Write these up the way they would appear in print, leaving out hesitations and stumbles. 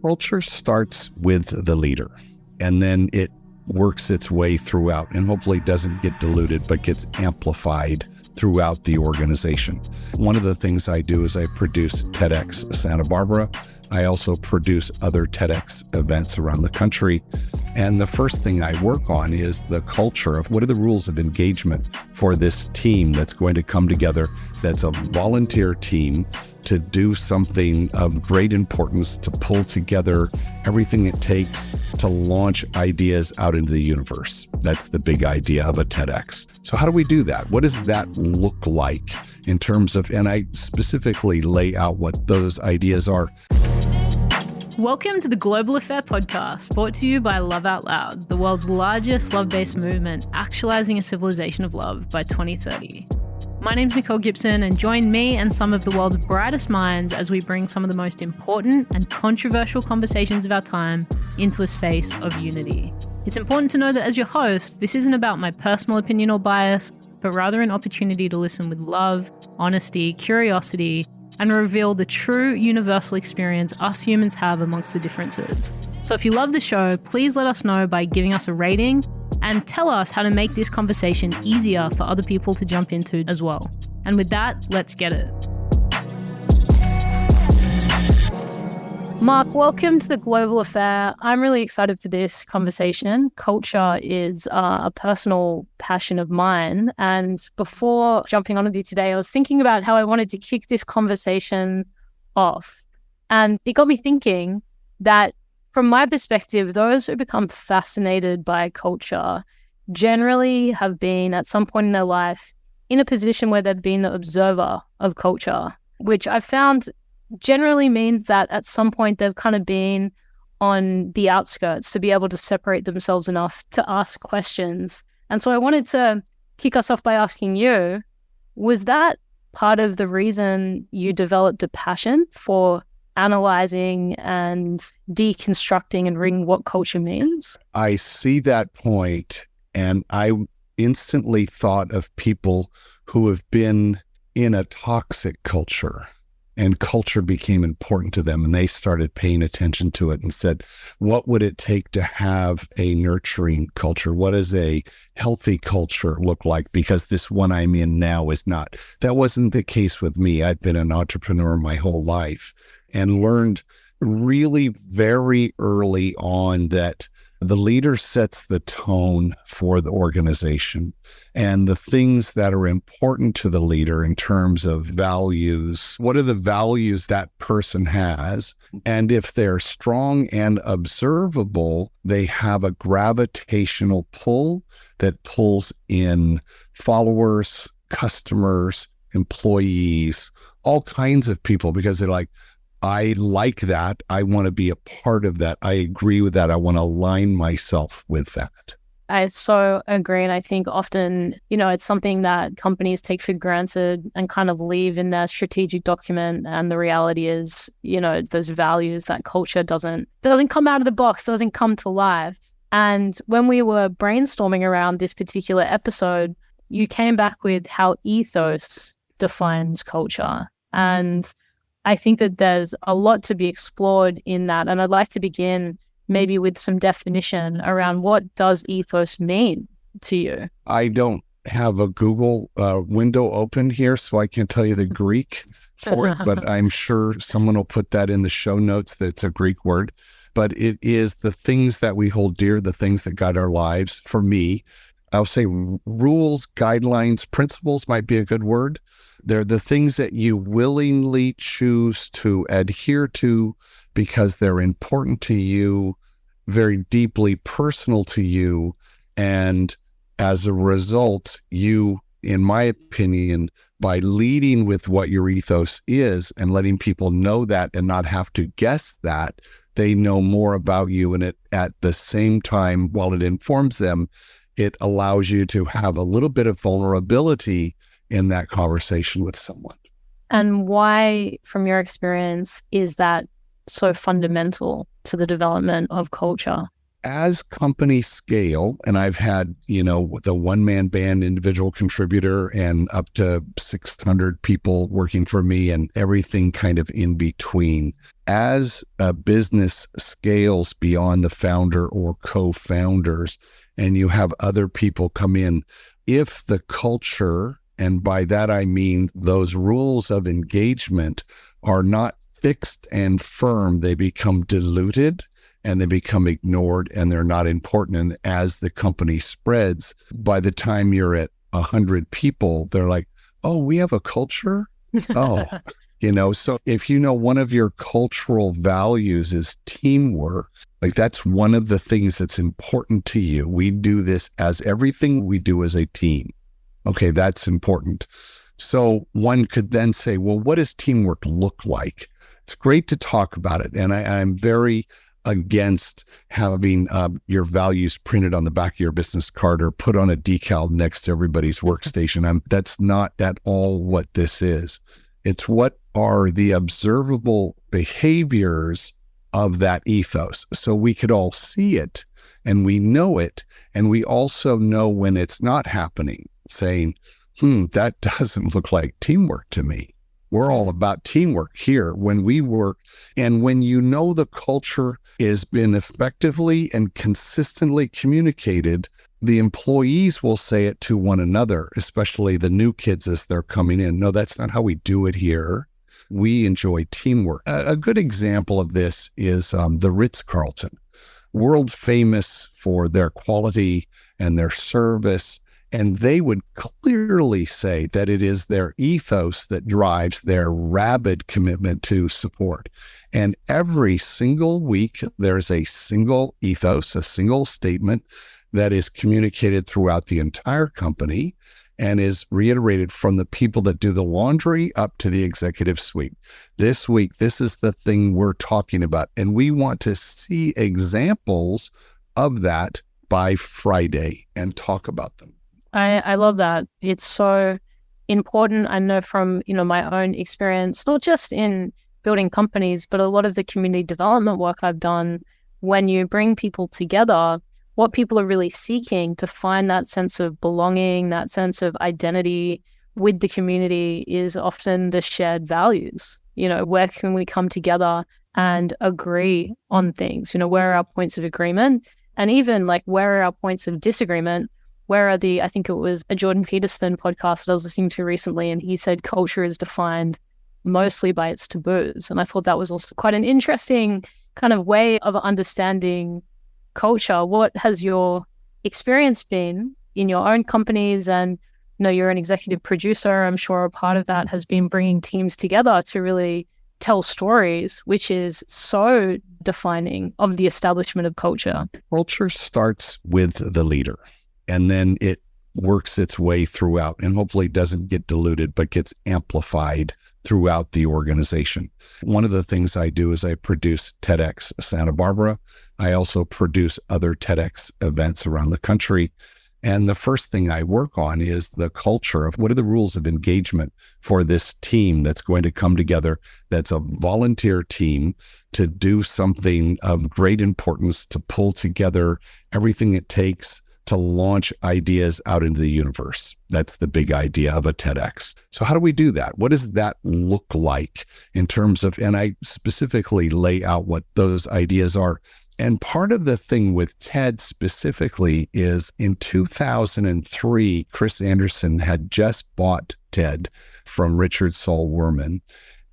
Culture starts with the leader, and then it works its way throughout and hopefully doesn't get diluted, but gets amplified throughout the organization. One of the things I do is I produce TEDx Santa Barbara. I also produce other TEDx events around the country. And the first thing I work on is the culture of what are the rules of engagement for this team that's going to come together, that's a volunteer team to do something of great importance, to pull together everything it takes to launch ideas out into the universe. That's the big idea of a TEDx. So how do we do that? What does that look like in terms of, and I specifically lay out what those ideas are. Welcome to the Global Affair podcast, brought to you by Love Out Loud, the world's largest love-based movement, actualizing a civilization of love by 2030. My name's Nicole Gibson, and join me and some of the world's brightest minds as we bring some of the most important and controversial conversations of our time into a space of unity. It's important to know that as your host, this isn't about my personal opinion or bias, but rather an opportunity to listen with love, honesty, curiosity, and reveal the true universal experience us humans have amongst the differences. So if you love the show, please let us know by giving us a rating and tell us how to make this conversation easier for other people to jump into as well. And with that, let's get it. Mark, welcome to the Global Affair. I'm really excited for this conversation. Culture is a personal passion of mine. And before jumping on with you today, I was thinking about how I wanted to kick this conversation off. And it got me thinking that from my perspective, those who become fascinated by culture generally have been at some point in their life in a position where they've been the observer of culture, which I found generally means that at some point they've kind of been on the outskirts to be able to separate themselves enough to ask questions. And so I wanted to kick us off by asking you, was that part of the reason you developed a passion for analyzing and deconstructing and reading what culture means? I see that point, and I instantly thought of people who have been in a toxic culture, and culture became important to them, and they started paying attention to it and said, what would it take to have a nurturing culture? What does a healthy culture look like? Because this one I'm in now is not. That wasn't the case with me. I've been an entrepreneur my whole life and learned really very early on that the leader sets the tone for the organization, and the things that are important to the leader in terms of values. What are the values that person has? And if they're strong and observable, they have a gravitational pull that pulls in followers, customers, employees, all kinds of people, because they're like, I like that. I want to be a part of that. I agree with that. I want to align myself with that. I so agree. And I think often, it's something that companies take for granted and kind of leave in their strategic document. And the reality is, those values, that culture doesn't come out of the box, doesn't come to life. And when we were brainstorming around this particular episode, you came back with how ethos defines culture. And I think that there's a lot to be explored in that. And I'd like to begin maybe with some definition around what does ethos mean to you? I don't have a Google window open here, so I can't tell you the Greek for it, but I'm sure someone will put that in the show notes. That's a Greek word, but it is the things that we hold dear, the things that guide our lives. For me, I'll say rules, guidelines, principles might be a good word. They're the things that you willingly choose to adhere to because they're important to you, very deeply personal to you. And as a result, you, in my opinion, by leading with what your ethos is and letting people know that and not have to guess that, they know more about you. And it, at the same time, while it informs them, it allows you to have a little bit of vulnerability in that conversation with someone. And why, from your experience, is that so fundamental to the development of culture? As companies scale, and I've had, the one-man band individual contributor and up to 600 people working for me and everything kind of in between. as a business scales beyond the founder or co-founders, and you have other people come in, if the culture, and by that I mean those rules of engagement, are not fixed and firm, they become diluted and they become ignored and they're not important. And as the company spreads, by the time you're at 100 people, they're like, oh, we have a culture? Oh, so if one of your cultural values is teamwork, like that's one of the things that's important to you. We do this as everything we do as a team. Okay, that's important. So one could then say, well, what does teamwork look like? It's great to talk about it. And I'm very against having your values printed on the back of your business card or put on a decal next to everybody's workstation. That's not at all what this is. It's what are the observable behaviors of that ethos. So we could all see it and we know it. And we also know when it's not happening, saying, that doesn't look like teamwork to me. We're all about teamwork here when we work. And when the culture has been effectively and consistently communicated, the employees will say it to one another, especially the new kids as they're coming in. No, that's not how we do it here. We enjoy teamwork. A good example of this is the Ritz-Carlton, world famous for their quality and their service. And they would clearly say that it is their ethos that drives their rabid commitment to support. And every single week, there's a single ethos, a single statement that is communicated throughout the entire company and is reiterated from the people that do the laundry up to the executive suite. This week, this is the thing we're talking about. And we want to see examples of that by Friday and talk about them. I love that. It's so important. I know from, my own experience, not just in building companies, but a lot of the community development work I've done, when you bring people together, what people are really seeking to find that sense of belonging, that sense of identity with the community is often the shared values. Where can we come together and agree on things? Where are our points of agreement? And even where are our points of disagreement? Where are I think it was a Jordan Peterson podcast that I was listening to recently, and he said culture is defined mostly by its taboos. And I thought that was also quite an interesting kind of way of understanding culture. What has your experience been in your own companies? And, you're an executive producer. I'm sure a part of that has been bringing teams together to really tell stories, which is so defining of the establishment of culture. Culture starts with the leader. And then it works its way throughout and hopefully doesn't get diluted, but gets amplified throughout the organization. One of the things I do is I produce TEDx Santa Barbara. I also produce other TEDx events around the country. And the first thing I work on is the culture of what are the rules of engagement for this team that's going to come together, that's a volunteer team to do something of great importance, to pull together everything it takes to launch ideas out into the universe. That's the big idea of a TEDx. So how do we do that? What does that look like in terms of, and I specifically lay out what those ideas are. And part of the thing with TED specifically is in 2003, Chris Anderson had just bought TED from Richard Saul Wurman.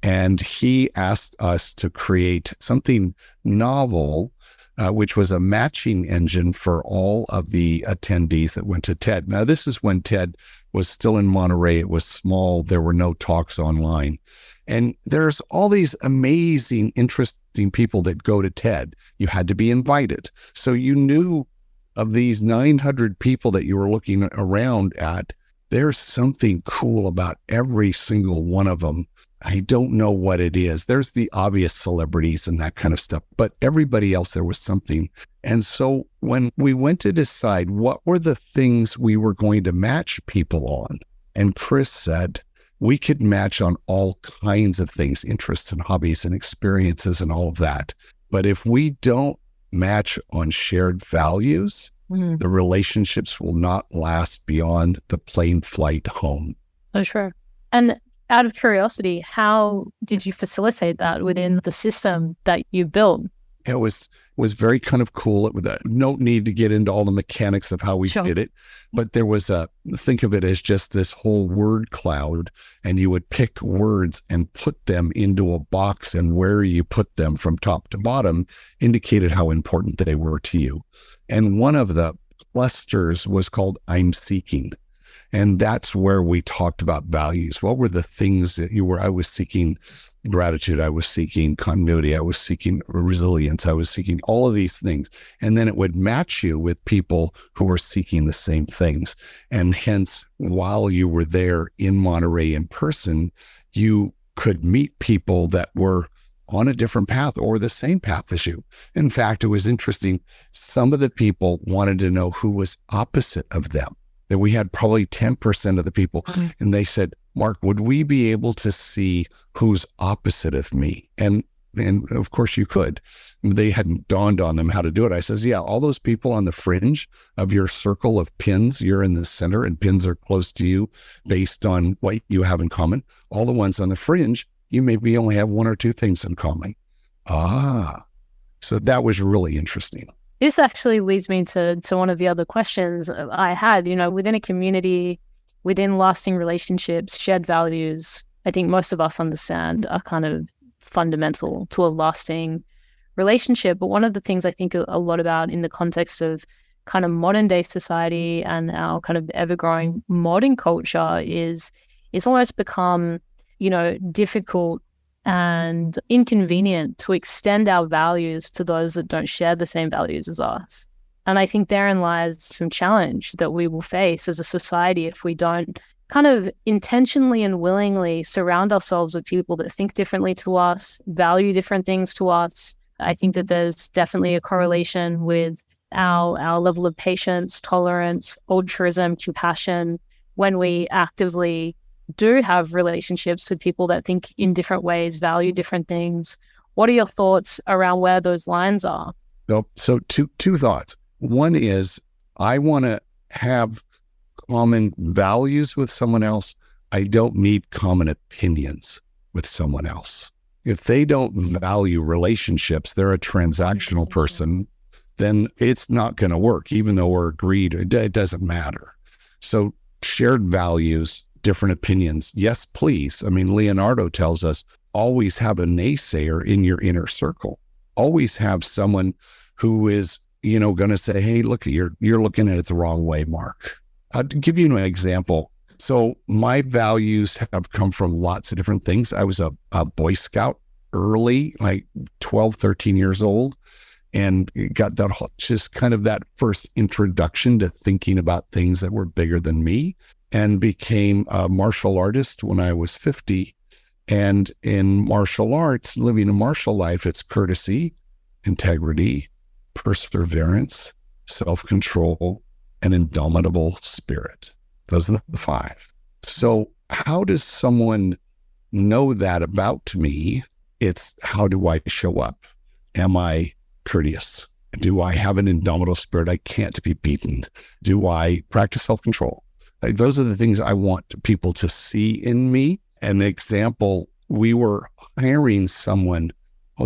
And he asked us to create something novel, which was a matching engine for all of the attendees that went to TED. Now, this is when TED was still in Monterey. It was small. There were no talks online. And there's all these amazing, interesting people that go to TED. You had to be invited. So you knew of these 900 people that you were looking around at, there's something cool about every single one of them. I don't know what it is. There's the obvious celebrities and that kind of stuff, but everybody else, there was something. And so when we went to decide what were the things we were going to match people on, and Chris said, we could match on all kinds of things, interests and hobbies and experiences and all of that. But if we don't match on shared values, the relationships will not last beyond the plane flight home. Oh, sure. And Out of curiosity, how did you facilitate that within the system that you built? It was very kind of cool. No need to get into all the mechanics of how we Sure. did it, but there was think of it as just this whole word cloud, and you would pick words and put them into a box, and where you put them from top to bottom indicated how important they were to you. And one of the clusters was called I'm Seeking. And that's where we talked about values. What were the things that I was seeking gratitude, I was seeking continuity, I was seeking resilience, I was seeking all of these things. And then it would match you with people who were seeking the same things. And hence, while you were there in Monterey in person, you could meet people that were on a different path or the same path as you. In fact, it was interesting. Some of the people wanted to know who was opposite of them. That we had probably 10% of the people, and they said, Mark, would we be able to see who's opposite of me? And of course you could. They hadn't dawned on them how to do it. I says, yeah, all those people on the fringe of your circle of pins, you're in the center and pins are close to you based on what you have in common. All the ones on the fringe, you maybe only have one or two things in common. So that was really interesting. This actually leads me to one of the other questions I had. Within a community, within lasting relationships, shared values, I think most of us understand are kind of fundamental to a lasting relationship. But one of the things I think a lot about in the context of kind of modern day society and our kind of ever-growing modern culture is it's almost become, difficult and inconvenient to extend our values to those that don't share the same values as us. And I think therein lies some challenge that we will face as a society if we don't kind of intentionally and willingly surround ourselves with people that think differently to us, value different things to us. I think that there's definitely a correlation with our level of patience, tolerance, altruism, compassion when we actively do have relationships with people that think in different ways, value different things. What are your thoughts around where those lines are? Nope. So two thoughts. One is I want to have common values with someone else. I don't need common opinions with someone else. If they don't value relationships, they're a transactional person, then it's not going to work. Even though we're agreed, it doesn't matter. So shared values, different opinions. Yes, please. I mean, Leonardo tells us always have a naysayer in your inner circle. Always have someone who is, going to say, hey, look, you're looking at it the wrong way, Mark. I'll give you an example. So my values have come from lots of different things. I was a Boy Scout early, like 12, 13 years old, and got that just kind of that first introduction to thinking about things that were bigger than me, and became a martial artist when I was 50. And in martial arts, living a martial life, it's courtesy, integrity, perseverance, self-control, and indomitable spirit. Those are the five. So how does someone know that about me? It's how do I show up? Am I courteous? Do I have an indomitable spirit? I can't be beaten. Do I practice self-control? Those are the things I want people to see in me. An example, we were hiring someone,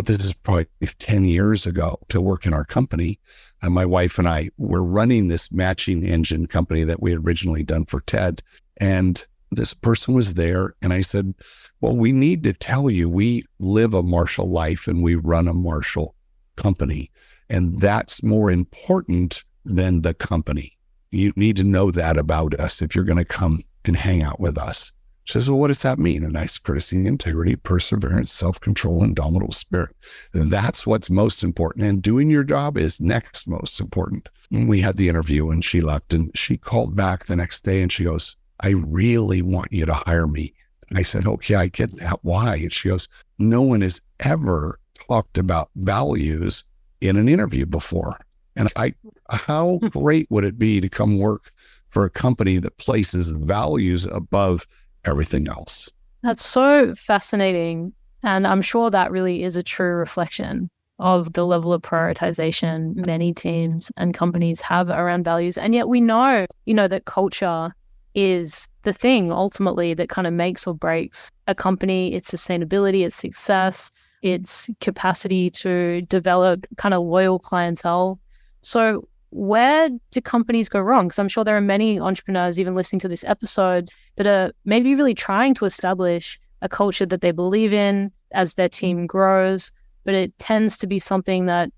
this is probably 10 years ago, to work in our company. And my wife and I were running this matching engine company that we had originally done for TED. And this person was there. And I said, well, we need to tell you, we live a martial life and we run a martial company. And that's more important than the company. You need to know that about us if you're going to come and hang out with us. She says, well, what does that mean? A nice courtesy, integrity, perseverance, self-control, indomitable spirit. That's what's most important. And doing your job is next most important. And we had the interview and she left, and she called back the next day and she goes, I really want you to hire me. And I said, okay, I get that. Why? And she goes, no one has ever talked about values in an interview before. And how great would it be to come work for a company that places values above everything else? That's so fascinating. And I'm sure that really is a true reflection of the level of prioritization many teams and companies have around values. And yet we know, that culture is the thing ultimately that kind of makes or breaks a company, its sustainability, its success, its capacity to develop kind of loyal clientele. So where do companies go wrong? Because I'm sure there are many entrepreneurs even listening to this episode that are maybe really trying to establish a culture that they believe in as their team grows, but it tends to be something that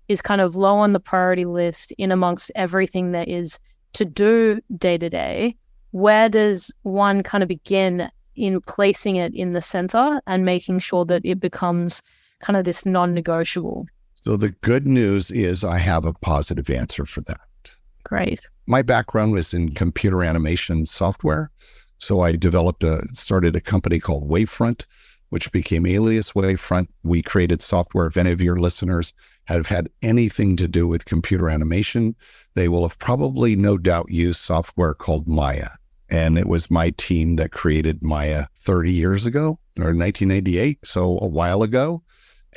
is kind of low on the priority list in amongst everything that is to do day to day. Where does one kind of begin in placing it in the center and making sure that it becomes kind of this non-negotiable? So the good news is I have a positive answer for that. Great. My background was in computer animation software. So I started a company called Wavefront, which became Alias Wavefront. We created software. If any of your listeners have had anything to do with computer animation, they will have probably no doubt used software called Maya. And it was my team that created Maya 30 years ago, or 1988, so a while ago.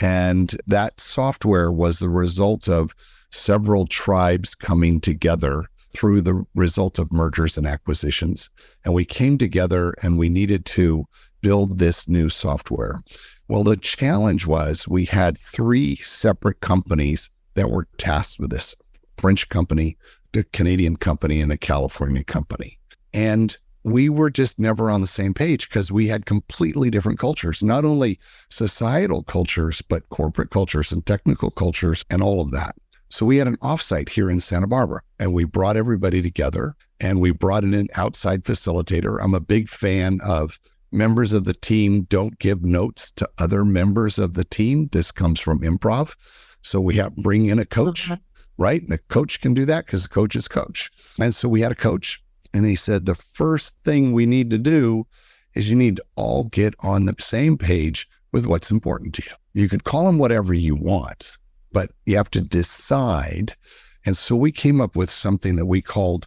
And that software was the result of several tribes coming together through the result of mergers and acquisitions. And we came together and we needed to build this new software. Well, the challenge was we had 3 separate companies that were tasked with this: French company, a Canadian company, and a California company. And we were just never on the same page because we had completely different cultures, not only societal cultures, but corporate cultures and technical cultures and all of that. So we had an offsite here in Santa Barbara, and we brought everybody together and we brought in an outside facilitator. I'm a big fan of members of the team don't give notes to other members of the team. This comes from improv. So we have bring in a coach, right? And the coach can do that because the coach is coach. And so we had a coach. And he said, the first thing we need to do is you need to all get on the same page with what's important to you. You could call them whatever you want, but you have to decide. And so we came up with something that we called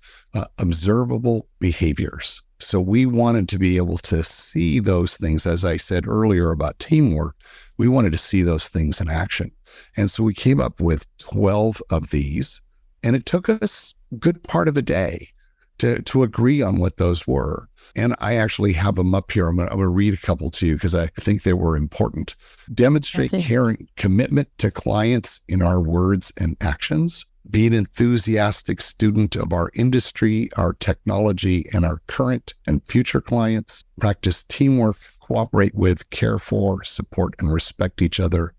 observable behaviors. So we wanted to be able to see those things, as I said earlier about teamwork, we wanted to see those things in action. And so we came up with 12 of these, and it took us a good part of a day to agree on what those were. And I actually have them up here. I'm going to read a couple to you because I think they were important. Demonstrate caring, commitment to clients in our words and actions. Be an enthusiastic student of our industry, our technology, and our current and future clients. Practice teamwork, cooperate with, care for, support, and respect each other.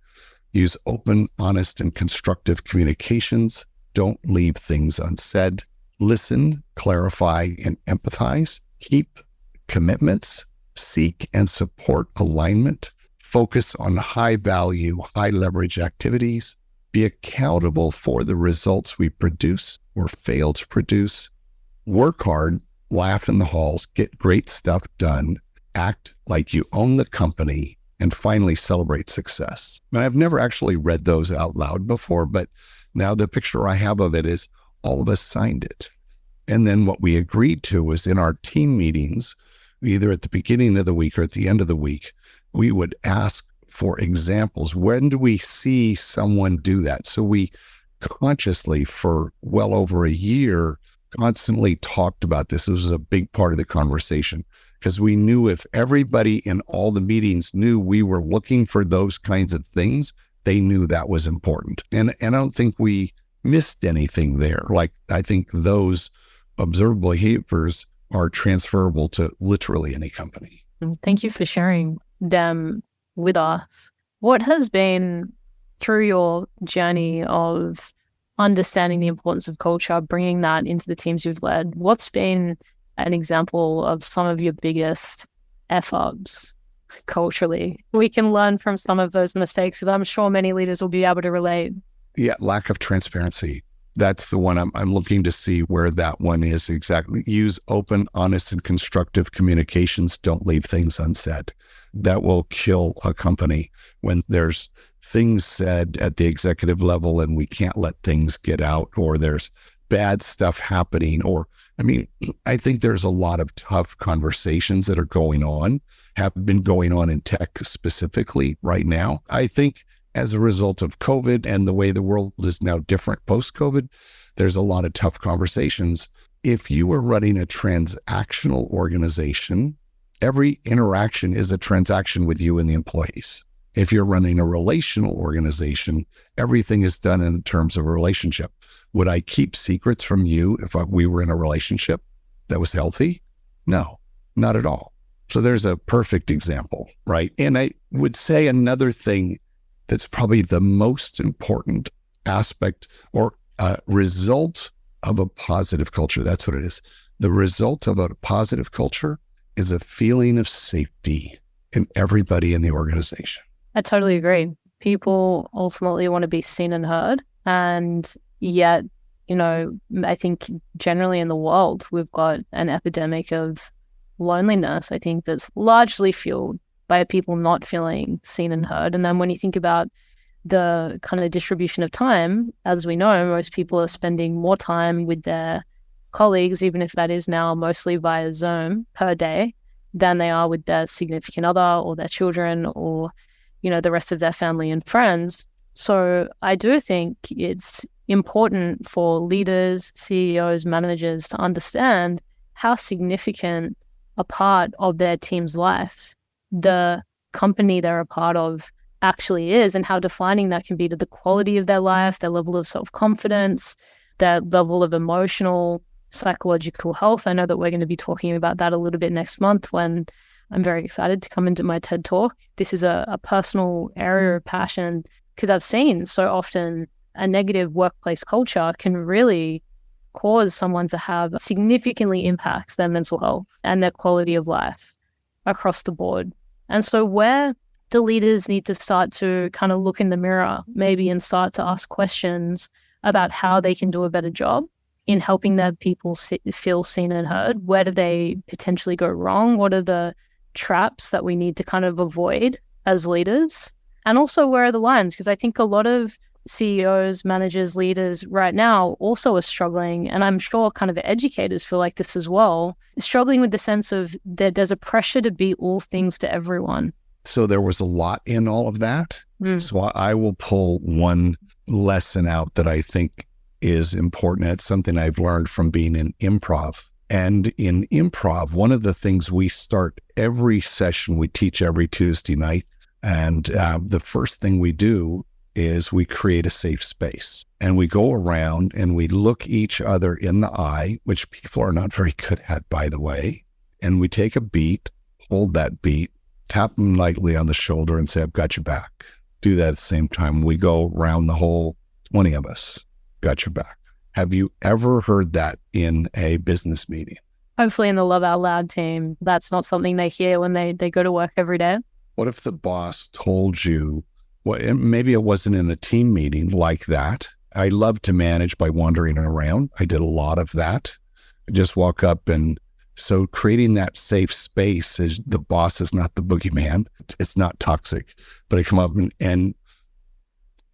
Use open, honest, and constructive communications. Don't leave things unsaid. Listen, clarify, and empathize. Keep commitments. Seek and support alignment. Focus on high value, high leverage activities. Be accountable for the results we produce or fail to produce. Work hard, laugh in the halls, get great stuff done, act like you own the company, and finally celebrate success. And I've never actually read those out loud before, but now the picture I have of it is all of us signed it. And then what we agreed to was in our team meetings, either at the beginning of the week or at the end of the week, we would ask for examples. When do we see someone do that? So we consciously, for well over a year, constantly talked about this. This was a big part of the conversation because we knew if everybody in all the meetings knew we were looking for those kinds of things, they knew that was important. And I don't think we missed anything there. Like, I think those observable behaviors are transferable to literally any company. Thank you for sharing them with us. What has been, through your journey of understanding the importance of culture, bringing that into the teams you've led, what's been an example of some of your biggest F-ups culturally? We can learn from some of those mistakes because I'm sure many leaders will be able to relate. Yeah, lack of transparency. That's the one I'm looking to see where that one is exactly. Use open, honest, and constructive communications. Don't leave things unsaid. That will kill a company when there's things said at the executive level and we can't let things get out, or there's bad stuff happening. Or, I mean, I think there's a lot of tough conversations that are going on, have been going on in tech specifically right now. I think as a result of COVID and the way the world is now different post-COVID, there's a lot of tough conversations. if you are running a transactional organization, every interaction is a transaction with you and the employees. If you're running a relational organization, everything is done in terms of a relationship. Would I keep secrets from you if we were in a relationship that was healthy? No, not at all. So there's a perfect example, right? And I would say another thing that's probably the most important aspect or result of a positive culture. That's what it is. The result of a positive culture is a feeling of safety in everybody in the organization. I totally agree. People ultimately want to be seen and heard. And yet, I think generally in the world, we've got an epidemic of loneliness, I think, that's largely fueled by people not feeling seen and heard. And then when you think about the kind of distribution of time, as we know, most people are spending more time with their colleagues, even if that is now mostly via Zoom per day, than they are with their significant other or their children or, the rest of their family and friends. So I do think it's important for leaders, CEOs, managers to understand how significant a part of their team's life the company they're a part of actually is, and how defining that can be to the quality of their life, their level of self-confidence, their level of emotional, psychological health. I know that we're going to be talking about that a little bit next month when I'm very excited to come into my TED Talk. This is a personal area of passion because I've seen so often a negative workplace culture can really cause someone to have significantly impacts their mental health and their quality of life across the board. And so where do leaders need to start to kind of look in the mirror maybe and start to ask questions about how they can do a better job in helping their people feel seen and heard? Where do they potentially go wrong? What are the traps that we need to kind of avoid as leaders? And also, where are the lines? Because I think a lot of CEOs, managers, leaders right now also are struggling, and I'm sure kind of educators feel like this as well, struggling with the sense of that there's a pressure to be all things to everyone. So there was a lot in all of that. So I will pull one lesson out that I think is important. It's something I've learned from being in improv. And in improv, one of the things we start every session, we teach every Tuesday night. And the first thing we do is we create a safe space. And we go around and we look each other in the eye, which people are not very good at, by the way. And we take a beat, hold that beat, tap them lightly on the shoulder and say, I've got your back. Do that at the same time. We go around the whole 20 of us, got your back. Have you ever heard that in a business meeting? Hopefully in the Love Out Loud team, that's not something they hear when they go to work every day. What if the boss told you, well, maybe it wasn't in a team meeting like that. I love to manage by wandering around. I did a lot of that. I just walk up, and so creating that safe space is the boss is not the boogeyman. It's not toxic, but I come up and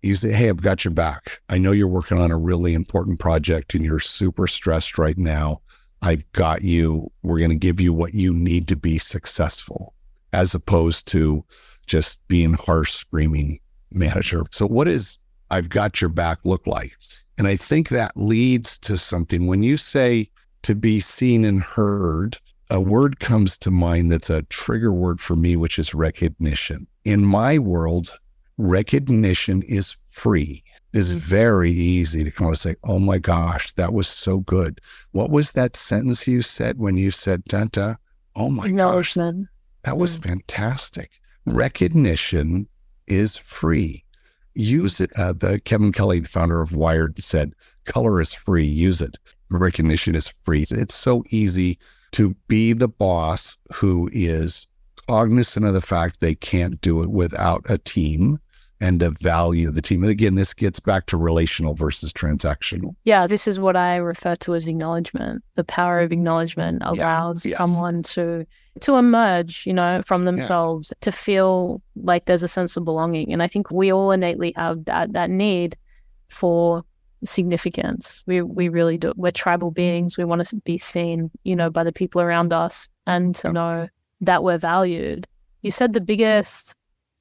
you say, hey, I've got your back. I know you're working on a really important project and you're super stressed right now. I've got you. We're going to give you what you need to be successful, as opposed to just being harsh, screaming manager. So what does I've got your back look like? And I think that leads to something. When you say to be seen and heard, a word comes to mind that's a trigger word for me, which is recognition. In my world, recognition is free. It is very easy to come and say, oh my gosh, that was so good. What was that sentence you said when you said, Danta? Oh my gosh, that was fantastic. Recognition is free. Use it. The Kevin Kelly, the founder of Wired, said, color is free, use it. Recognition is free. It's so easy to be the boss who is cognizant of the fact they can't do it without a team and to value the team. And again, this gets back to relational versus transactional. Yeah, this is what I refer to as acknowledgement. The power of acknowledgement allows someone to emerge, from themselves, to feel like there's a sense of belonging. And I think we all innately have that need for significance. We really do. We're tribal beings. We want to be seen, by the people around us and to know that we're valued. You said the biggest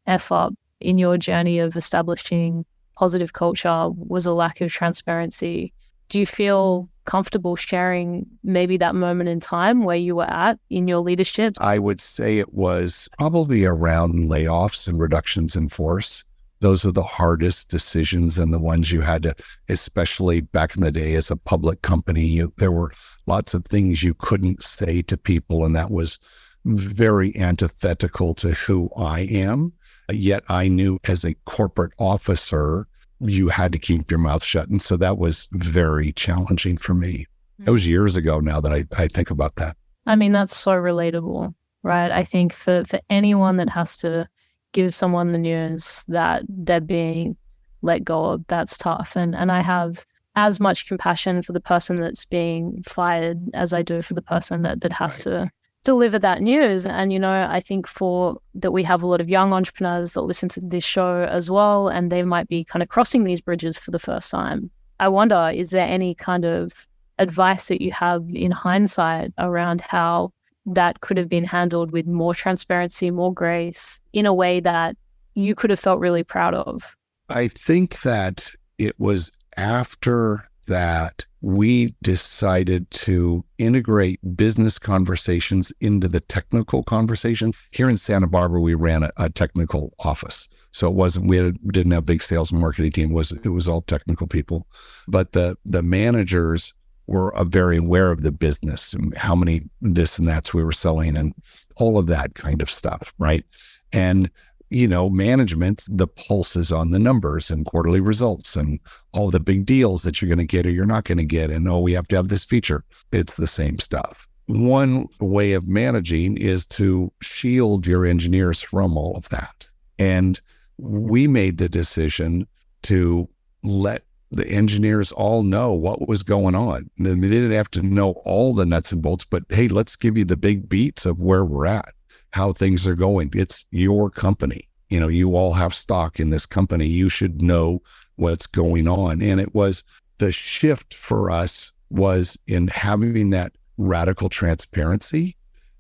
F-up in your journey of establishing positive culture was a lack of transparency Do you feel comfortable sharing maybe that moment in time where you were at in your leadership? I would say it was probably around layoffs and reductions in force. Those are the hardest decisions and the ones you had to, especially back in the day as a public company, there were lots of things you couldn't say to people, and that was very antithetical to who I am. Yet I knew as a corporate officer, you had to keep your mouth shut. And so that was very challenging for me. That was years ago now that I think about that. I mean, that's so relatable, right? I think for anyone that has to give someone the news that they're being let go of, that's tough. And I have as much compassion for the person that's being fired as I do for the person that has to deliver that news. And, I think that we have a lot of young entrepreneurs that listen to this show as well, and they might be kind of crossing these bridges for the first time. I wonder, is there any kind of advice that you have in hindsight around how that could have been handled with more transparency, more grace, in a way that you could have felt really proud of? I think that it was after that we decided to integrate business conversations into the technical conversation. Here in Santa Barbara, we ran a technical office. So we didn't have a big sales and marketing team. It was all technical people. But the managers were very aware of the business and how many this and that's we were selling and all of that kind of stuff, right? And management, the pulse is on the numbers and quarterly results and all the big deals that you're going to get or you're not going to get. And, we have to have this feature. It's the same stuff. One way of managing is to shield your engineers from all of that. And we made the decision to let the engineers all know what was going on. They didn't have to know all the nuts and bolts, but hey, let's give you the big beats of where we're at, how things are going. It's your company. You all have stock in this company. You should know what's going on. And it was the shift for us was in having that radical transparency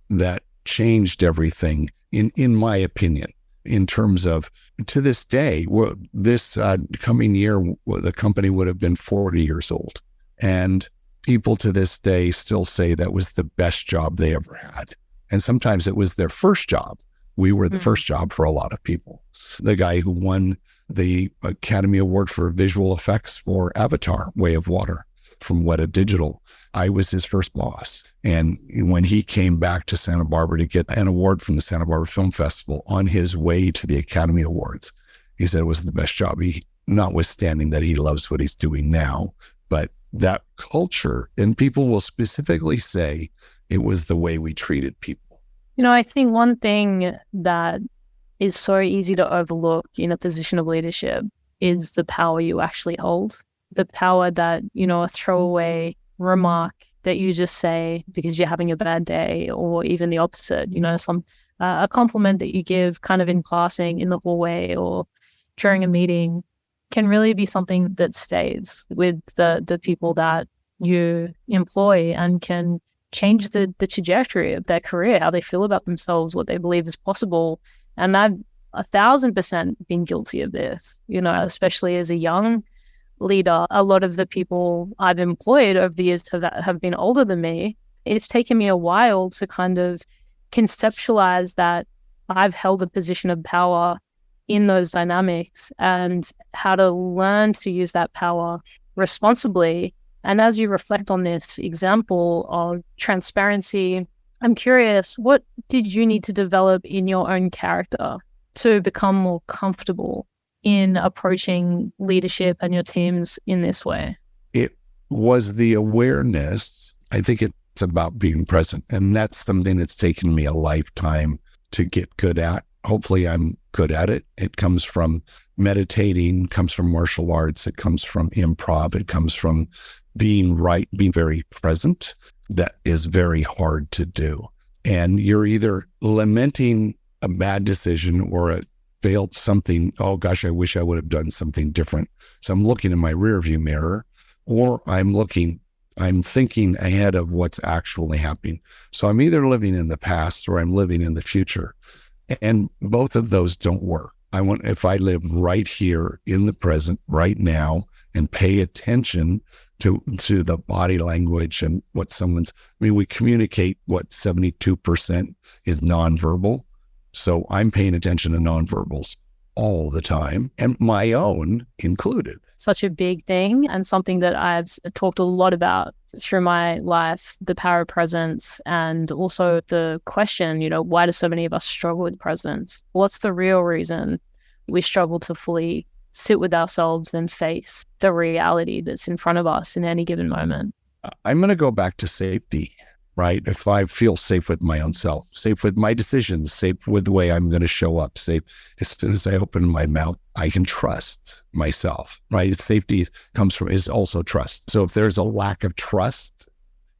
that changed everything, in my opinion, in terms of, to this day, this coming year, the company would have been 40 years old. And people to this day still say that was the best job they ever had. And sometimes it was their first job. We were the first job for a lot of people. The guy who won the Academy Award for visual effects for Avatar, Way of Water, from Weta Digital, I was his first boss. And when he came back to Santa Barbara to get an award from the Santa Barbara Film Festival on his way to the Academy Awards, he said it was the best job. Notwithstanding that he loves what he's doing now, but that culture, and people will specifically say it was the way we treated people. I think one thing that is so easy to overlook in a position of leadership is the power you actually hold. The power that, a throwaway remark that you just say because you're having a bad day, or even the opposite, a compliment that you give kind of in passing in the hallway or during a meeting can really be something that stays with the people that you employ and can change the trajectory of their career, how they feel about themselves, what they believe is possible. And I've 1,000% been guilty of this, especially as a young leader. A lot of the people I've employed over the years have been older than me. It's taken me a while to kind of conceptualize that I've held a position of power in those dynamics and how to learn to use that power responsibly. And as you reflect on this example of transparency, I'm curious, what did you need to develop in your own character to become more comfortable in approaching leadership and your teams in this way? It was the awareness. I think it's about being present. And that's something that's taken me a lifetime to get good at. Hopefully I'm good at it. It comes from meditating, comes from martial arts, it comes from improv, it comes from being very present. That is very hard to do. And you're either lamenting a bad decision or a failed something. Oh gosh, I wish I would have done something different. So I'm looking in my rearview mirror, or I'm thinking ahead of what's actually happening. So I'm either living in the past or I'm living in the future. And both of those don't work. If I live right here in the present, right now, and pay attention to the body language and what we communicate what 72% is nonverbal. So I'm paying attention to nonverbals all the time, and my own included. Such a big thing, and something that I've talked a lot about through my life, the power of presence, and also the question, why do so many of us struggle with presence? What's the real reason we struggle to fully sit with ourselves and face the reality that's in front of us in any given moment? I'm going to go back to safety, right? If I feel safe with my own self, safe with my decisions, safe with the way I'm going to show up, safe as soon as I open my mouth, I can trust myself, right? Safety is also trust. So if there's a lack of trust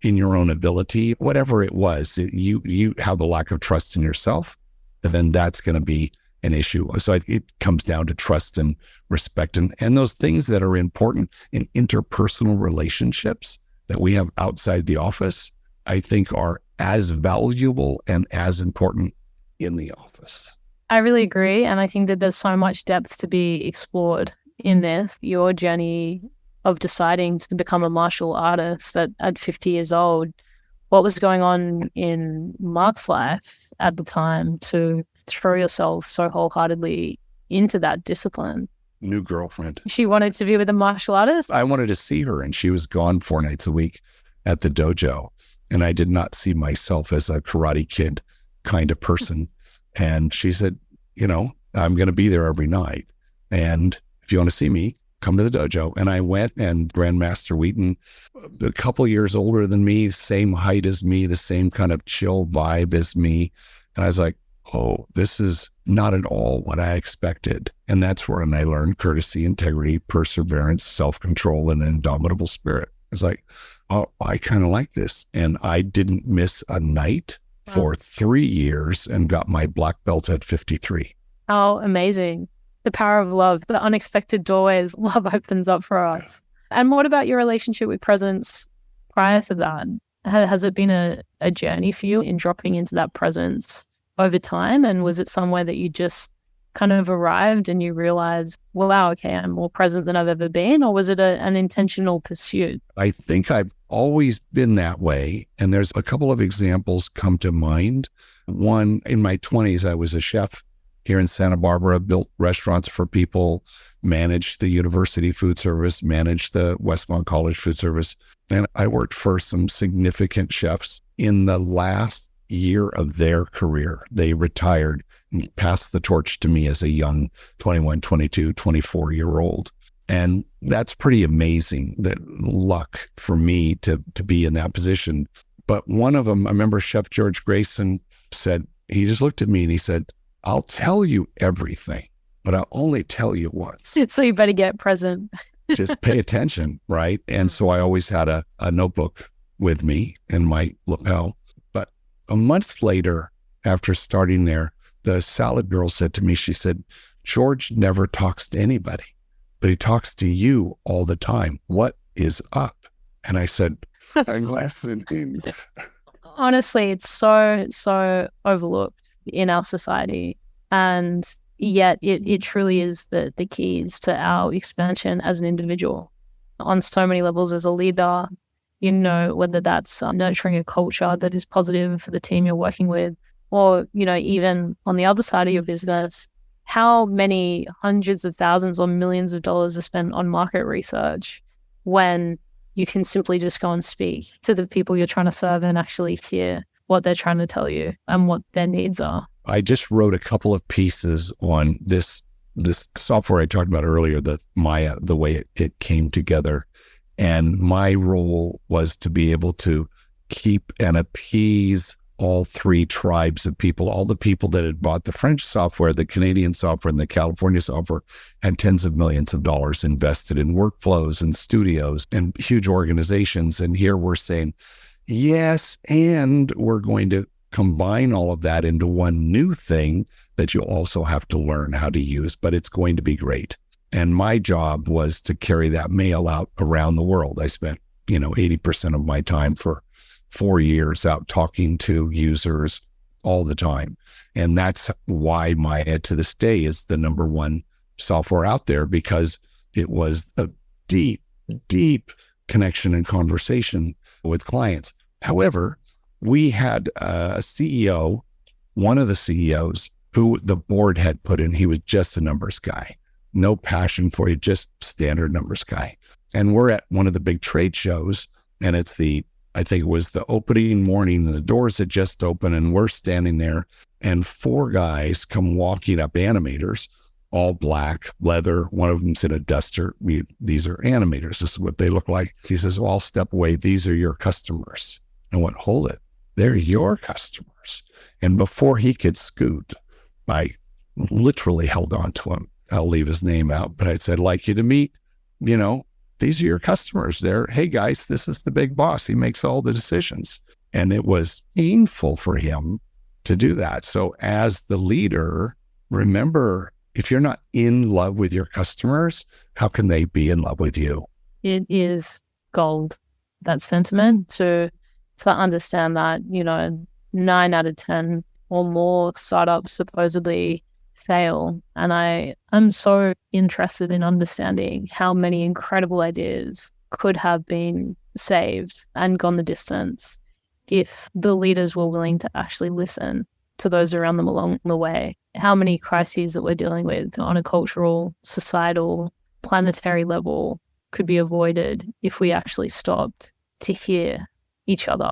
in your own ability, whatever it was, you have a lack of trust in yourself, then that's going to be an issue. So it comes down to trust and respect and those things that are important in interpersonal relationships that we have outside the office, I think are as valuable and as important in the office. I really agree. And I think that there's so much depth to be explored in this. Your journey of deciding to become a martial artist at 50 years old, what was going on in Mark's life at the time to throw yourself so wholeheartedly into that discipline? New girlfriend. She wanted to be with a martial artist? I wanted to see her, and she was gone 4 nights a week at the dojo. And I did not see myself as a Karate Kid kind of person. And she said, I'm going to be there every night. And if you want to see me, come to the dojo. And I went, and Grandmaster Wheaton, a couple years older than me, same height as me, the same kind of chill vibe as me. And I was like, oh, this is not at all what I expected. And that's when I learned courtesy, integrity, perseverance, self-control, and an indomitable spirit. It's like, oh, I kind of like this. And I didn't miss a night for 3 years and got my black belt at 53. How amazing. The power of love, the unexpected doorways love opens up for us. And what about your relationship with presence prior to that? Has it been a journey for you in dropping into that presence over time? And was it somewhere that you just kind of arrived and you realized, well, wow, okay, I'm more present than I've ever been? Or was it an intentional pursuit? I think I've always been that way. And there's a couple of examples come to mind. One, in my 20s, I was a chef here in Santa Barbara, built restaurants for people, managed the university food service, managed the Westmont College food service. And I worked for some significant chefs. In the last year of their career, they retired and passed the torch to me as a young 21, 22, 24-year-old. And that's pretty amazing, that luck for me to be in that position. But one of them, I remember Chef George Grayson said, he just looked at me and he said, I'll tell you everything, but I'll only tell you once. So you better get present. Just pay attention, right? And so I always had a notebook with me in my lapel. But a month later, after starting there, the salad girl said to me, she said, George never talks to anybody, but he talks to you all the time. What is up? And I said, I'm listening. Honestly, it's so overlooked in our society. And yet it truly is the keys to our expansion as an individual on so many levels, as a leader, whether that's nurturing a culture that is positive for the team you're working with, or, even on the other side of your business, how many hundreds of thousands or millions of dollars are spent on market research when you can simply just go and speak to the people you're trying to serve and actually hear what they're trying to tell you and what their needs are. I just wrote a couple of pieces on this software I talked about earlier, the Maya, the way it came together. And my role was to be able to keep and appease all 3 tribes of people. All the people that had bought the French software, the Canadian software, and the California software had tens of millions of dollars invested in workflows and studios and huge organizations. And here we're saying, yes, and we're going to combine all of that into one new thing that you also have to learn how to use, but it's going to be great. And my job was to carry that mail out around the world. I spent, 80% of my time for 4 years out talking to users all the time. And that's why Maya to this day is the number one software out there, because it was deep, deep connection and conversation with clients. However, we had a CEO, one of the CEOs who the board had put in, he was just a numbers guy, no passion for it, just standard numbers guy. And we're at one of the big trade shows, and I think it was the opening morning, and the doors had just opened, and we're standing there, and 4 guys come walking up, animators, all black, leather. One of them's in a duster. These are animators. This is what they look like. He says, well, I'll step away. These are your customers. I went, hold it. They're your customers. And before he could scoot, I literally held on to him. I'll leave his name out, but I said, I'd like you to meet, these are your customers. Hey guys, this is the big boss. He makes all the decisions. And it was painful for him to do that. So as the leader, remember, if you're not in love with your customers, how can they be in love with you? It is gold, that sentiment, to understand that, 9 out of 10 or more startups supposedly fail. And I'm so interested in understanding how many incredible ideas could have been saved and gone the distance if the leaders were willing to actually listen to those around them along the way. How many crises that we're dealing with on a cultural, societal, planetary level could be avoided if we actually stopped to hear each other.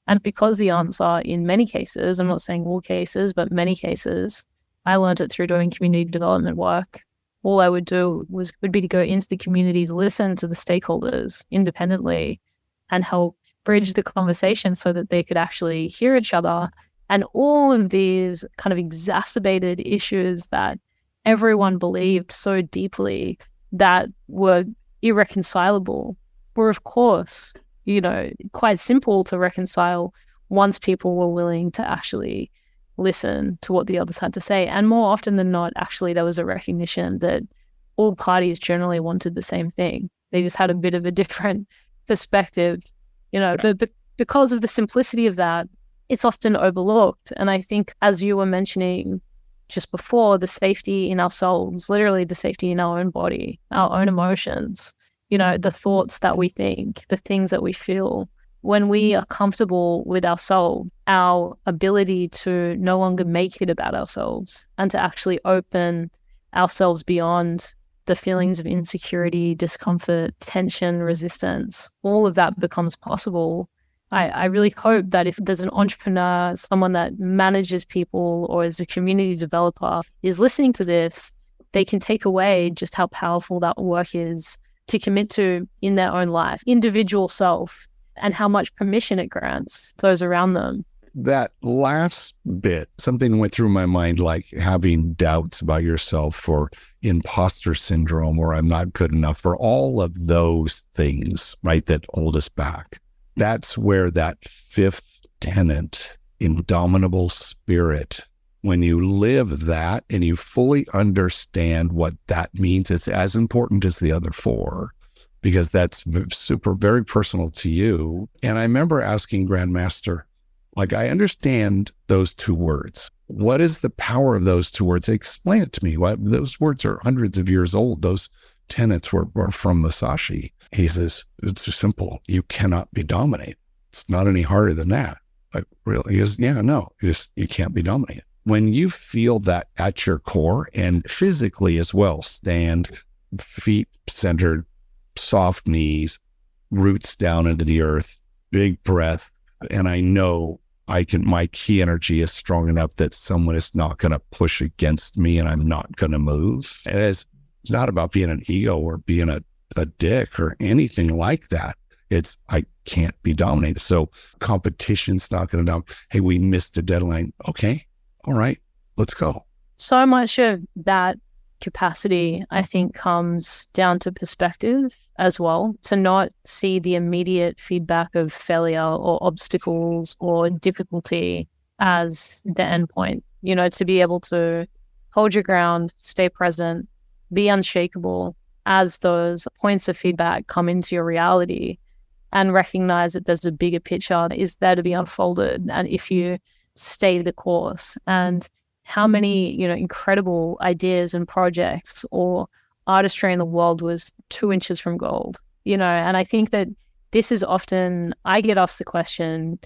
And because the answer in many cases, I'm not saying all cases, but many cases, I learned it through doing community development work. All I would do would be to go into the communities, listen to the stakeholders independently, and help bridge the conversation so that they could actually hear each other. And all of these kind of exacerbated issues that everyone believed so deeply that were irreconcilable were, of course, quite simple to reconcile once people were willing to actually listen to what the others had to say. And more often than not, actually, there was a recognition that all parties generally wanted the same thing. They just had a bit of a different perspective, but because of the simplicity of that, it's often overlooked. And I think, as you were mentioning just before, the safety in ourselves, literally the safety in our own body, our own emotions, the thoughts that we think, the things that we feel, when we are comfortable with ourselves, our ability to no longer make it about ourselves and to actually open ourselves beyond the feelings of insecurity, discomfort, tension, resistance, all of that becomes possible. I really hope that if there's an entrepreneur, someone that manages people or is a community developer, is listening to this, they can take away just how powerful that work is to commit to in their own life, individual self, and how much permission it grants those around them. That last bit, something went through my mind, like having doubts about yourself or imposter syndrome, or I'm not good enough, for all of those things, right, that hold us back. That's where that 5th tenet, indomitable spirit, when you live that and you fully understand what that means, it's as important as the other 4, because that's very personal to you. And I remember asking Grandmaster, I understand those 2 words. What is the power of those 2 words? Explain it to me. Those words are hundreds of years old. Those tenets were from Musashi. He says, it's just simple. You cannot be dominated. It's not any harder than that. Really? He goes, yeah, no, you can't be dominated. When you feel that at your core, and physically as well, stand, feet centered, soft knees, roots down into the earth, big breath, and I know my key energy is strong enough that someone is not going to push against me and I'm not going to move. And it's not about being an ego or being a dick or anything like that. It's, I can't be dominated. So competition's not going to hey, we missed a deadline. Okay. All right, let's go. So much of that capacity, I think, comes down to perspective as well, to not see the immediate feedback of failure or obstacles or difficulty as the end point, to be able to hold your ground, stay present, be unshakable as those points of feedback come into your reality, and recognize that there's a bigger picture that is there to be unfolded. And if you stay the course, and how many, incredible ideas and projects or artistry in the world was 2 inches from gold, and I think that this is often, I get asked the question,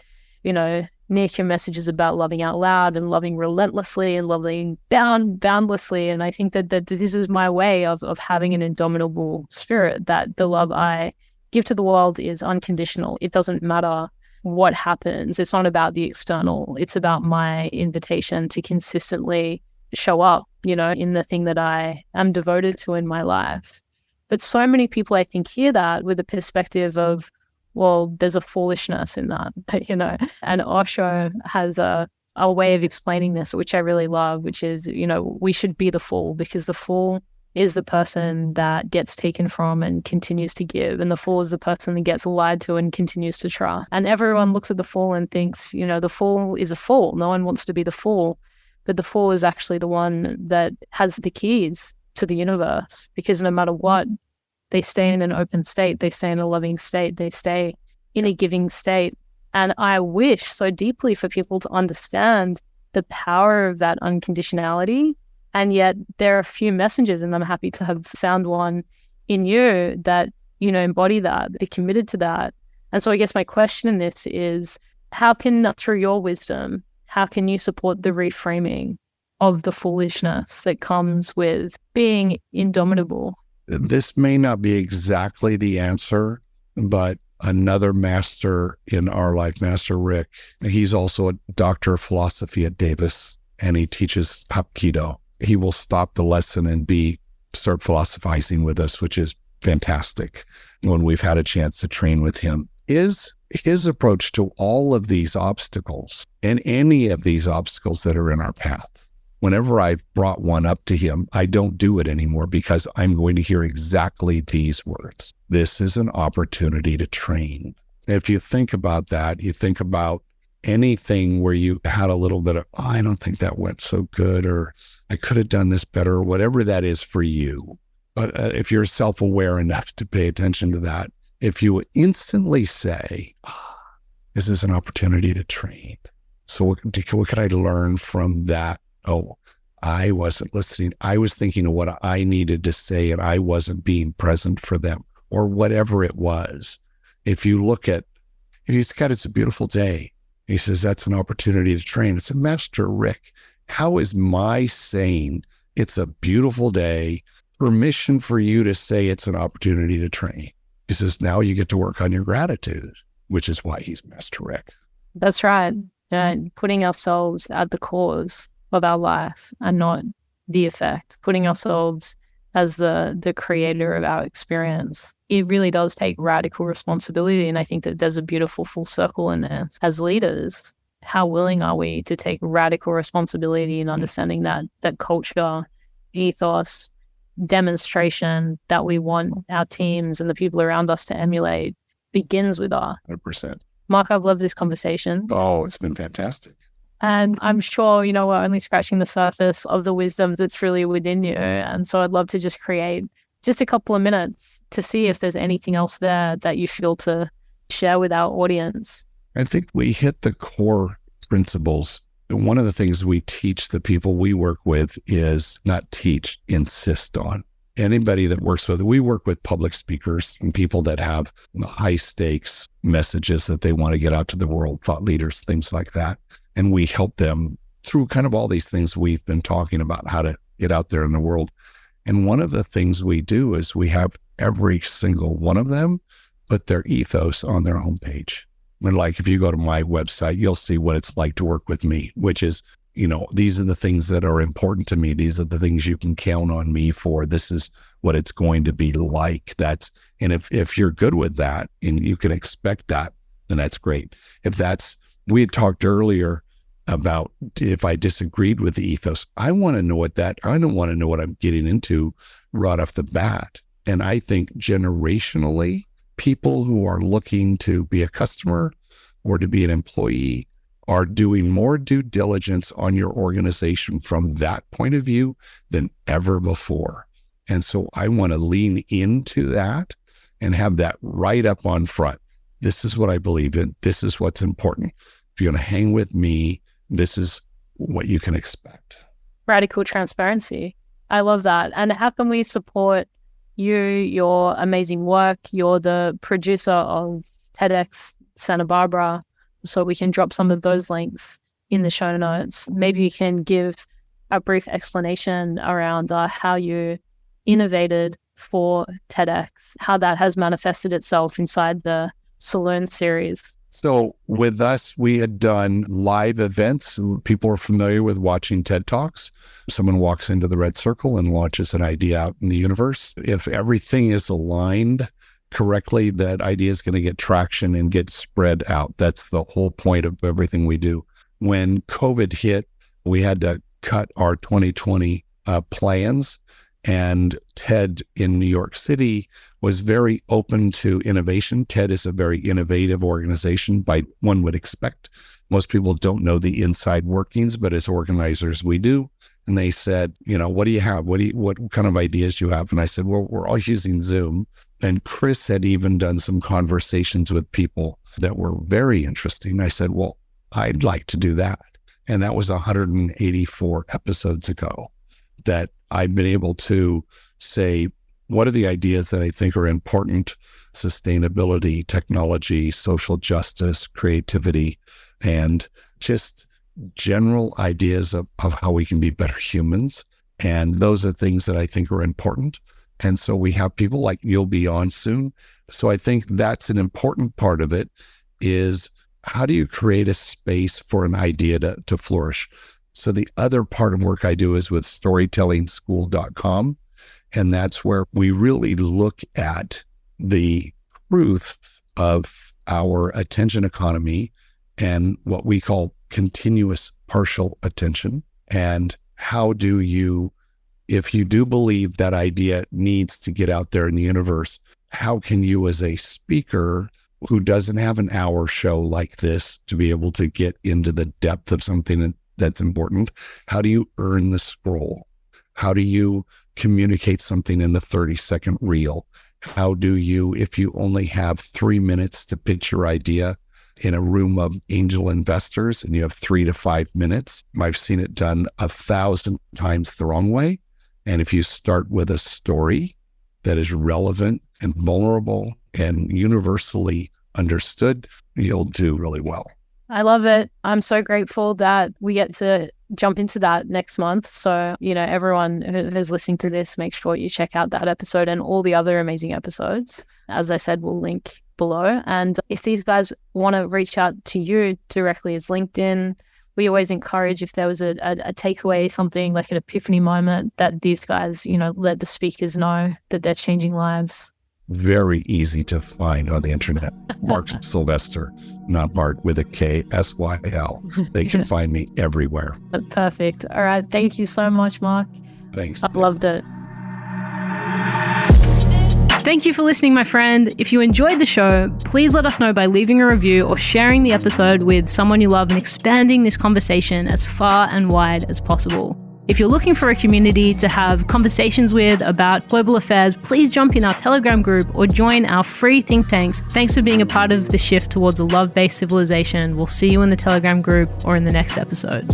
Nick, your message is about loving out loud and loving relentlessly and loving boundlessly. And I think that this is my way of having an indomitable spirit, that the love I give to the world is unconditional. It doesn't matter what happens. It's not about the external. It's about my invitation to consistently show up, in the thing that I am devoted to in my life. But so many people, I think, hear that with the perspective of, well, there's a foolishness in that, and Osho has a way of explaining this, which I really love, which is, we should be the fool, because the fool is the person that gets taken from and continues to give. And the fool is the person that gets lied to and continues to trust. And everyone looks at the fool and thinks, the fool is a fool. No one wants to be the fool. But the fool is actually the one that has the keys to the universe, because no matter what, they stay in an open state, they stay in a loving state, they stay in a giving state. And I wish so deeply for people to understand the power of that unconditionality. And yet there are a few messengers, and I'm happy to have found one in you that, embody that, they're committed to that. And so I guess my question in this is, how can, through your wisdom, how can you support the reframing of the foolishness that comes with being indomitable? This may not be exactly the answer, but another master in our life, Master Rick, he's also a doctor of philosophy at Davis, and he teaches Hapkido. He will stop the lesson and start philosophizing with us, which is fantastic when we've had a chance to train with him. His approach to all of these obstacles and any of these obstacles that are in our path, whenever I've brought one up to him, I don't do it anymore, because I'm going to hear exactly these words. This is an opportunity to train. If you think about that, you think about anything where you had a little bit of, I don't think that went so good, or I could have done this better, or whatever that is for you. But if you're self-aware enough to pay attention to that, if you instantly say, this is an opportunity to train. So what could I learn from that? Oh, I wasn't listening. I was thinking of what I needed to say, and I wasn't being present for them, or whatever it was. If he's got, it's a beautiful day. He says, that's an opportunity to train. It's a Master Rick. How is my saying, it's a beautiful day, permission for you to say it's an opportunity to train? He says, now you get to work on your gratitude, which is why he's Master Rick. That's right. Putting ourselves at the cause of our life and not the effect, putting ourselves as the creator of our experience. It really does take radical responsibility. And I think that there's a beautiful full circle in there. As leaders, how willing are we to take radical responsibility in understanding that culture, ethos, demonstration that we want our teams and the people around us to emulate begins with us. 100%. Mark, I've loved this conversation. Oh, it's been fantastic. And I'm sure, we're only scratching the surface of the wisdom that's really within you. And so I'd love to just create just a couple of minutes to see if there's anything else there that you feel to share with our audience. I think we hit the core principles. One of the things we teach the people we work with is not teach, insist on. Anybody that works with, we work with public speakers and people that have high stakes messages that they want to get out to the world, thought leaders, things like that. And we help them through kind of all these things we've been talking about, how to get out there in the world. And one of the things we do is we have every single one of them put their ethos on their homepage. And like, if you go to my website, you'll see what it's like to work with me, which is, these are the things that are important to me. These are the things you can count on me for. This is what it's going to be like. And if you're good with that and you can expect that, then that's great. We had talked earlier about if I disagreed with the ethos, I want to know I don't want to know what I'm getting into right off the bat. And I think generationally, people who are looking to be a customer or to be an employee are doing more due diligence on your organization from that point of view than ever before. And so I want to lean into that and have that right up on front. This is what I believe in. This is what's important. If you're going to hang with me, this is what you can expect. Radical transparency. I love that. And how can we support you, your amazing work? You're the producer of TEDx Santa Barbara, so we can drop some of those links in the show notes. Maybe you can give a brief explanation around how you innovated for TEDx, how that has manifested itself inside the Saloon series. So with us, we had done live events. People are familiar with watching TED Talks. Someone walks into the red circle and launches an idea out in the universe. If everything is aligned correctly, that idea is going to get traction and get spread out. That's the whole point of everything we do. When COVID hit, we had to cut our 2020 plans, and TED in New York City was very open to innovation. TED is a very innovative organization by one would expect. Most people don't know the inside workings, but as organizers, we do. And they said, what do you have? What kind of ideas do you have? And I said, well, we're all using Zoom. And Chris had even done some conversations with people that were very interesting. I said, well, I'd like to do that. And that was 184 episodes ago that I've been able to say, what are the ideas that I think are important? Sustainability, technology, social justice, creativity, and just general ideas of how we can be better humans. And those are things that I think are important. And so we have people like you'll be on soon. So I think that's an important part of it is how do you create a space for an idea to flourish? So the other part of work I do is with storytellingschool.com. And that's where we really look at the truth of our attention economy and what we call continuous partial attention. And how do you, if you do believe that idea needs to get out there in the universe, how can you as a speaker who doesn't have an hour show like this to be able to get into the depth of something that's important, how do you earn the scroll? How do you communicate something in a 30-second reel? How do you, if you only have 3 minutes to pitch your idea in a room of angel investors and you have 3 to 5 minutes? I've seen it done 1,000 times the wrong way. And if you start with a story that is relevant and vulnerable and universally understood, you'll do really well. I love it. I'm so grateful that we get to jump into that next month. So, everyone who's listening to this, make sure you check out that episode and all the other amazing episodes. As I said, we'll link below. And if these guys want to reach out to you directly as LinkedIn, we always encourage if there was a takeaway, something like an epiphany moment that these guys, let the speakers know that they're changing lives. Very easy to find on the internet. Mark Sylvester, not Mark with a K, S-Y-L. They can find me everywhere. Perfect. All right. Thank you so much, Mark. Thanks. I've loved it. Thank you for listening, my friend. If you enjoyed the show, please let us know by leaving a review or sharing the episode with someone you love and expanding this conversation as far and wide as possible. If you're looking for a community to have conversations with about global affairs, please jump in our Telegram group or join our free think tanks. Thanks for being a part of the shift towards a love-based civilization. We'll see you in the Telegram group or in the next episode.